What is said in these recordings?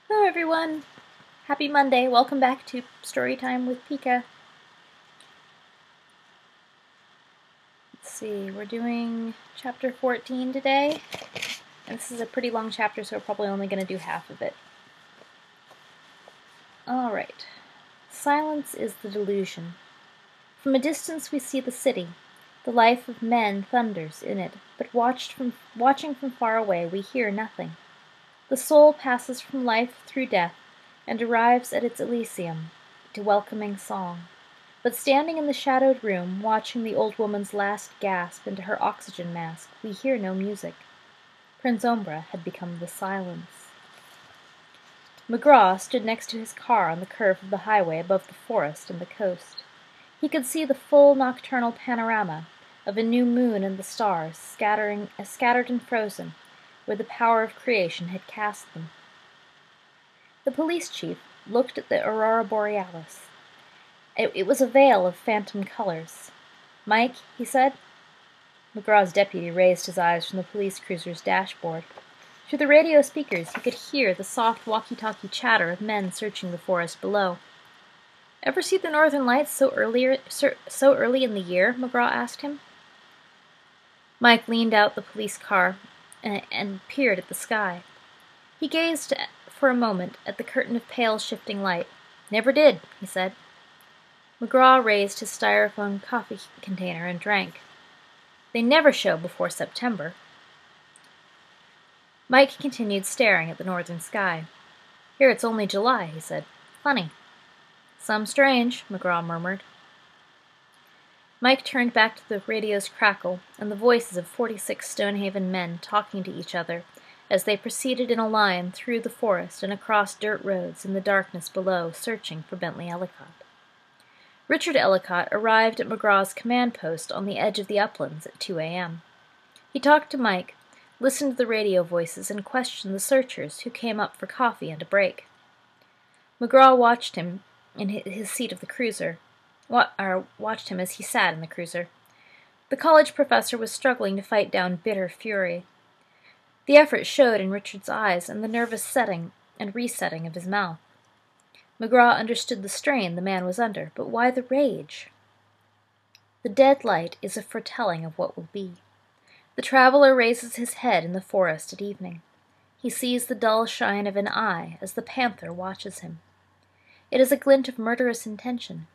Hello everyone! Happy Monday. Welcome back to Storytime with Pica. Let's see, we're doing chapter 14 today. And this is a pretty long chapter, so we're probably only going to do half of it. Alright. Silence is the delusion. From a distance we see the city. The life of men thunders in it, but watching from far away we hear nothing. The soul passes from life through death, and arrives at its Elysium, to welcoming song. But standing in the shadowed room, watching the old woman's last gasp into her oxygen mask, we hear no music. Prince Ombra had become the silence. McGraw stood next to his car on the curve of the highway above the forest and the coast. He could see the full nocturnal panorama of a new moon and the stars, scattered and frozen, where the power of creation had cast them. The police chief looked at the aurora borealis. It was a veil of phantom colors. "Mike," he said. McGraw's deputy raised his eyes from the police cruiser's dashboard. Through the radio speakers he could hear the soft walkie-talkie chatter of men searching the forest below. "Ever see the northern lights so early in the year?" McGraw asked him. Mike leaned out the police car and peered at the sky. He gazed for a moment at the curtain of pale shifting light. "Never did," he said. McGraw raised his styrofoam coffee container and drank. "They never show before September." Mike continued staring at the northern sky. "Here it's only July," he said. "Funny." "Some strange," McGraw murmured. Mike turned back to the radio's crackle and the voices of 46 Stonehaven men talking to each other as they proceeded in a line through the forest and across dirt roads in the darkness below, searching for Bentley Ellicott. Richard Ellicott arrived at McGraw's command post on the edge of the uplands at 2 a.m. He talked to Mike, listened to the radio voices, and questioned the searchers who came up for coffee and a break. McGraw watched him in his seat of the cruiser. Watched him as he sat in the cruiser. The college professor was struggling to fight down bitter fury. The effort showed in Richard's eyes and the nervous setting and resetting of his mouth. McGraw understood the strain the man was under, but why the rage? The dead light is a foretelling of what will be. The traveler raises his head in the forest at evening. He sees the dull shine of an eye as the panther watches him. It is a glint of murderous intention.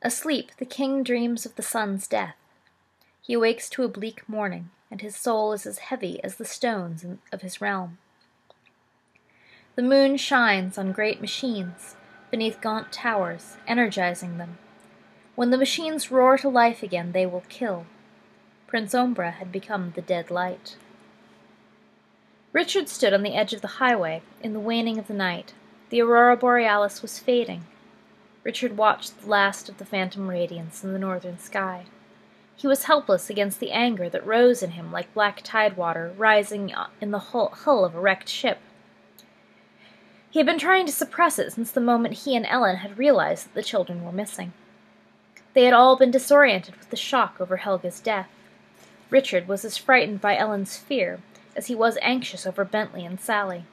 Asleep, the king dreams of the sun's death. He awakes to a bleak morning, and his soul is as heavy as the stones of his realm. The moon shines on great machines, beneath gaunt towers, energizing them. When the machines roar to life again, they will kill. Prince Ombra had become the dead light. Richard stood on the edge of the highway in the waning of the night. The aurora borealis was fading. Richard watched the last of the phantom radiance in the northern sky. He was helpless against the anger that rose in him like black tidewater rising in the hull of a wrecked ship. He had been trying to suppress it since the moment he and Ellen had realized that the children were missing. They had all been disoriented with the shock over Helga's death. Richard was as frightened by Ellen's fear as he was anxious over Bentley and Sally.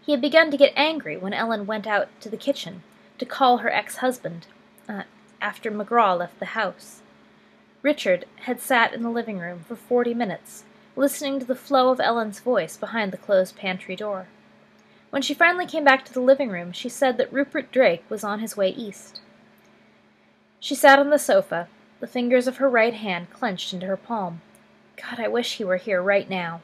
He had begun to get angry when Ellen went out to the kitchen to call her ex-husband after McGraw left the house. Richard had sat in the living room for 40 minutes, listening to the flow of Ellen's voice behind the closed pantry door. When she finally came back to the living room, she said that Rupert Drake was on his way east. She sat on the sofa, the fingers of her right hand clenched into her palm. "God, I wish he were here right now."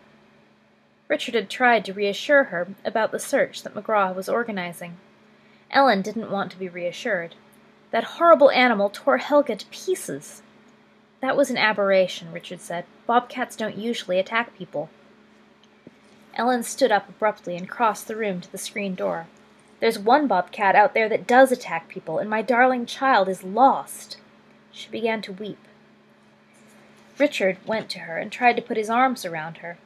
Richard had tried to reassure her about the search that McGraw was organizing. Ellen didn't want to be reassured. That horrible animal tore Helga to pieces. "That was an aberration," Richard said. "Bobcats don't usually attack people." Ellen stood up abruptly and crossed the room to the screen door. "There's one bobcat out there that does attack people, and my darling child is lost." She began to weep. Richard went to her and tried to put his arms around her,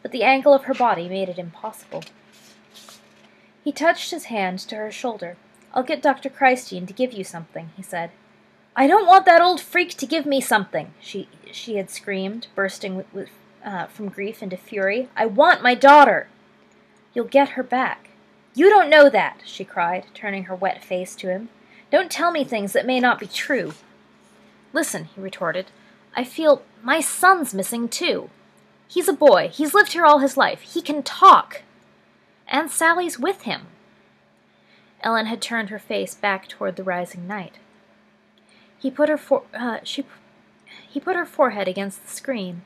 but the angle of her body made it impossible. He touched his hand to her shoulder. "I'll get Dr. Christine to give you something," he said. "I don't want that old freak to give me something," she had screamed, bursting from grief into fury. "I want my daughter." "You'll get her back." "You don't know that," she cried, turning her wet face to him. "Don't tell me things that may not be true." "Listen," he retorted. "I feel my son's missing, too. He's a boy. He's lived here all his life. He can talk. And Sally's with him." Ellen had turned her face back toward the rising night. He put her forehead against the screen.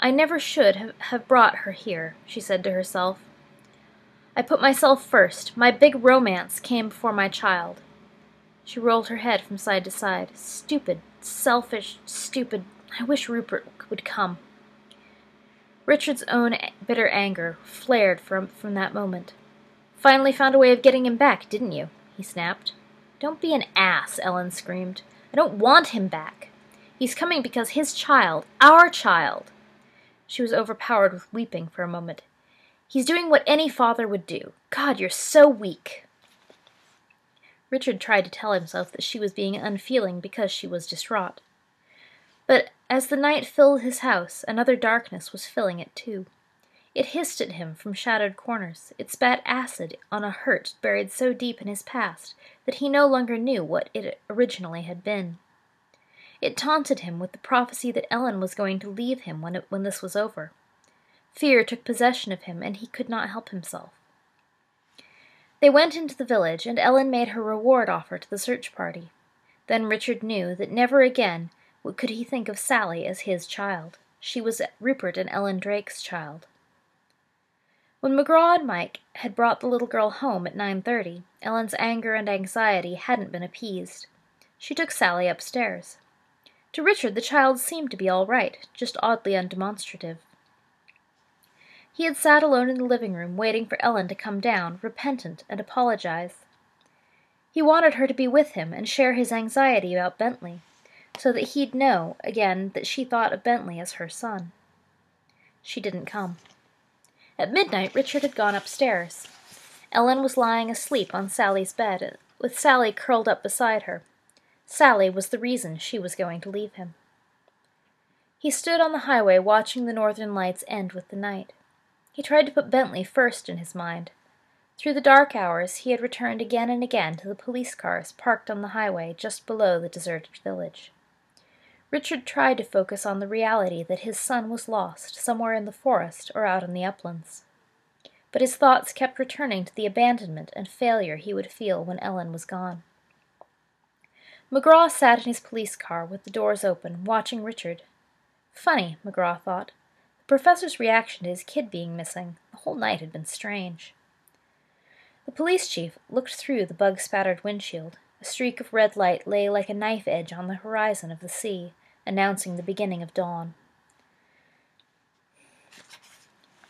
"I never should have brought her here," she said to herself. "I put myself first. My big romance came before my child." She rolled her head from side to side. "Stupid, selfish, stupid. I wish Rupert would come." Richard's own bitter anger flared from that moment. "Finally found a way of getting him back, didn't you?" he snapped. "Don't be an ass," Ellen screamed. "I don't want him back. He's coming because his child, our child—" She was overpowered with weeping for a moment. "He's doing what any father would do. God, you're so weak." Richard tried to tell himself that she was being unfeeling because she was distraught. But as the night filled his house, another darkness was filling it too. It hissed at him from shadowed corners. It spat acid on a hurt buried so deep in his past that he no longer knew what it originally had been. It taunted him with the prophecy that Ellen was going to leave him when this was over. Fear took possession of him, and he could not help himself. They went into the village, and Ellen made her reward offer to the search party. Then Richard knew that never again could he think of Sally as his child. She was Rupert and Ellen Drake's child. When McGraw and Mike had brought the little girl home at 9:30, Ellen's anger and anxiety hadn't been appeased. She took Sally upstairs. To Richard the child seemed to be all right, just oddly undemonstrative. He had sat alone in the living room, waiting for Ellen to come down, repentant, and apologize. He wanted her to be with him and share his anxiety about Bentley, so that he'd know again that she thought of Bentley as her son. She didn't come. At midnight, Richard had gone upstairs. Ellen was lying asleep on Sally's bed, with Sally curled up beside her. Sally was the reason she was going to leave him. He stood on the highway watching the northern lights end with the night. He tried to put Bentley first in his mind. Through the dark hours he had returned again and again to the police cars parked on the highway just below the deserted village. Richard tried to focus on the reality that his son was lost somewhere in the forest or out in the uplands. But his thoughts kept returning to the abandonment and failure he would feel when Ellen was gone. McGraw sat in his police car with the doors open, watching Richard. Funny, McGraw thought. The professor's reaction to his kid being missing. The whole night had been strange. The police chief looked through the bug-spattered windshield. A streak of red light lay like a knife edge on the horizon of the sea, announcing the beginning of dawn.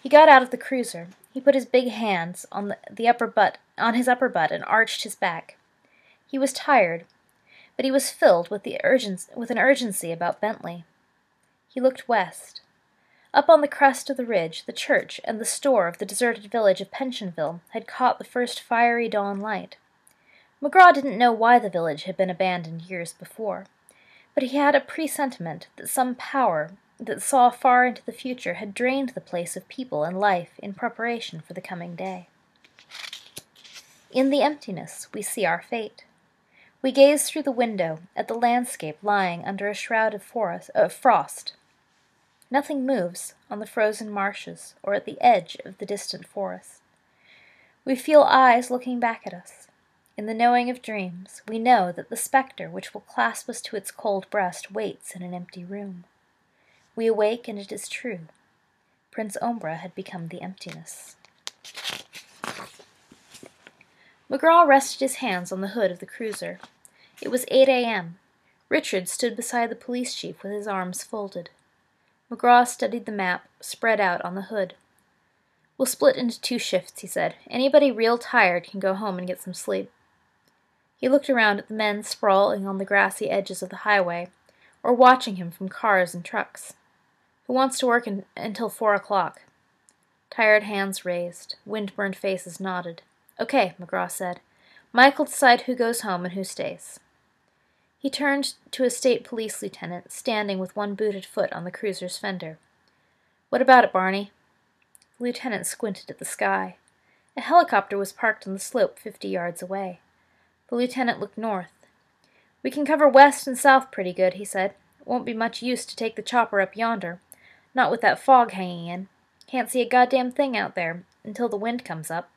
He got out of the cruiser. He put his big hands on his upper butt and arched his back. He was tired, but he was filled with an urgency about Bentley. He looked west. Up on the crest of the ridge, the church and the store of the deserted village of Pensionville had caught the first fiery dawn light. McGraw didn't know why the village had been abandoned years before, but he had a presentiment that some power that saw far into the future had drained the place of people and life in preparation for the coming day. In the emptiness we see our fate. We gaze through the window at the landscape lying under a shroud of frost. Nothing moves on the frozen marshes or at the edge of the distant forest. We feel eyes looking back at us. In the knowing of dreams, we know that the spectre which will clasp us to its cold breast waits in an empty room. We awake, and it is true. Prince Ombra had become the emptiness. McGraw rested his hands on the hood of the cruiser. It was 8 a.m. Richard stood beside the police chief with his arms folded. McGraw studied the map spread out on the hood. "We'll split into 2 shifts," he said. "Anybody real tired can go home and get some sleep." He looked around at the men sprawling on the grassy edges of the highway, or watching him from cars and trucks. "Who wants to work until 4 o'clock? Tired hands raised. Wind-burned faces nodded. "Okay," McGraw said. "Mike'll decide who goes home and who stays." He turned to a state police lieutenant, standing with one booted foot on the cruiser's fender. "What about it, Barney?" The lieutenant squinted at the sky. A helicopter was parked on the slope 50 yards away. The lieutenant looked north. "We can cover west and south pretty good," he said. "It won't be much use to take the chopper up yonder. Not with that fog hanging in. Can't see a goddamn thing out there until the wind comes up."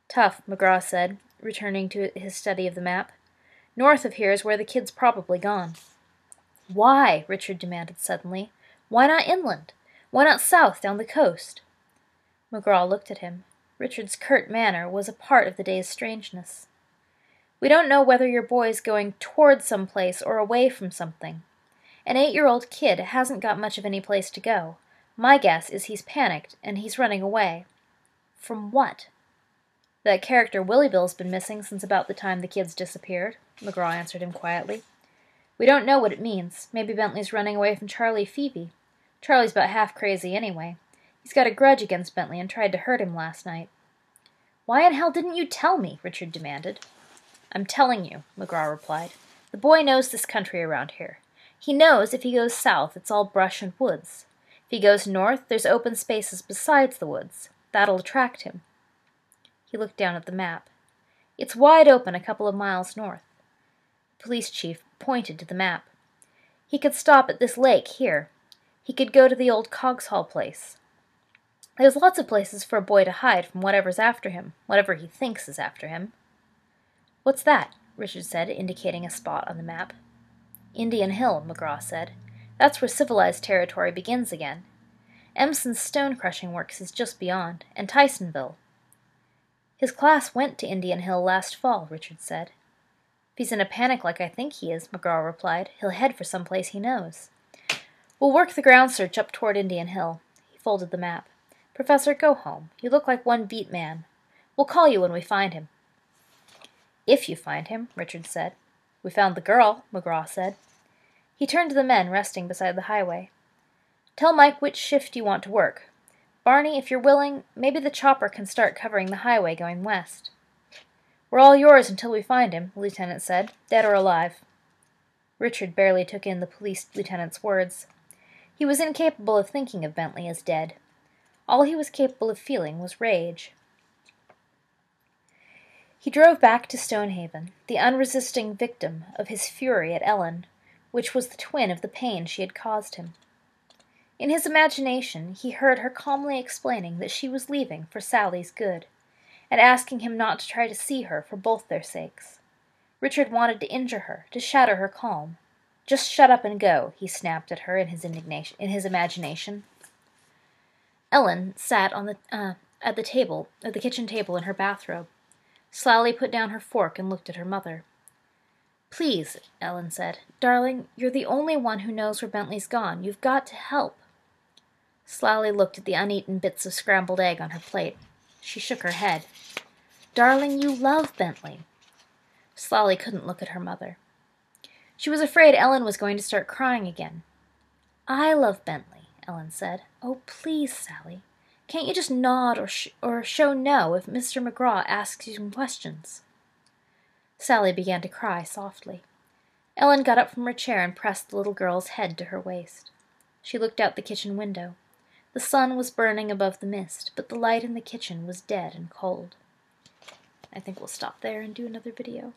"Tough," McGraw said, returning to his study of the map. "North of here is where the kid's probably gone." "Why?" Richard demanded suddenly. "Why not inland? Why not south down the coast?" McGraw looked at him. Richard's curt manner was a part of the day's strangeness. "We don't know whether your boy's going toward some place or away from something. An 8-year-old kid hasn't got much of any place to go. My guess is he's panicked, and he's running away." "From what?" "That character Willie Bill's been missing since about the time the kids disappeared," McGraw answered him quietly. "We don't know what it means. Maybe Bentley's running away from Charlie Phoebe. Charlie's about half crazy anyway. He's got a grudge against Bentley and tried to hurt him last night." "Why in hell didn't you tell me?" Richard demanded. "I'm telling you," McGraw replied. "The boy knows this country around here. He knows if he goes south it's all brush and woods. If he goes north there's open spaces besides the woods. That'll attract him." He looked down at the map. "It's wide open a couple of miles north." The police chief pointed to the map. "He could stop at this lake here. He could go to the old Coggeshall place. There's lots of places for a boy to hide from whatever's after him, whatever he thinks is after him." "What's that?" Richard said, indicating a spot on the map. "Indian Hill," McGraw said. "That's where civilized territory begins again. Emson's stone-crushing works is just beyond, and Tysonville." "His class went to Indian Hill last fall," Richard said. "If he's in a panic like I think he is," McGraw replied, "he'll head for some place he knows. We'll work the ground search up toward Indian Hill." He folded the map. "Professor, go home. You look like one beat man. We'll call you when we find him." "If you find him," Richard said. "We found the girl," McGraw said. He turned to the men resting beside the highway. "Tell Mike which shift you want to work. Barney, if you're willing, maybe the chopper can start covering the highway going west." "We're all yours until we find him," the lieutenant said, "dead or alive." Richard barely took in the police lieutenant's words. He was incapable of thinking of Bentley as dead. All he was capable of feeling was rage. He drove back to Stonehaven, the unresisting victim of his fury at Ellen, which was the twin of the pain she had caused him. In his imagination he heard her calmly explaining that she was leaving for Sally's good, and asking him not to try to see her for both their sakes. Richard wanted to injure her, to shatter her calm. "Just shut up and go," he snapped at her in his imagination. Ellen sat on at the kitchen table in her bathrobe. Sally put down her fork and looked at her mother. "Please," Ellen said. "Darling, you're the only one who knows where Bentley's gone. You've got to help." Sally looked at the uneaten bits of scrambled egg on her plate. She shook her head. "Darling, you love Bentley." Sally couldn't look at her mother. She was afraid Ellen was going to start crying again. "I love Bentley," Ellen said. "Oh, please, Sally. Can't you just nod or show no if Mr. McGraw asks you some questions?" Sally began to cry softly. Ellen got up from her chair and pressed the little girl's head to her waist. She looked out the kitchen window. The sun was burning above the mist, but the light in the kitchen was dead and cold. I think we'll stop there and do another video.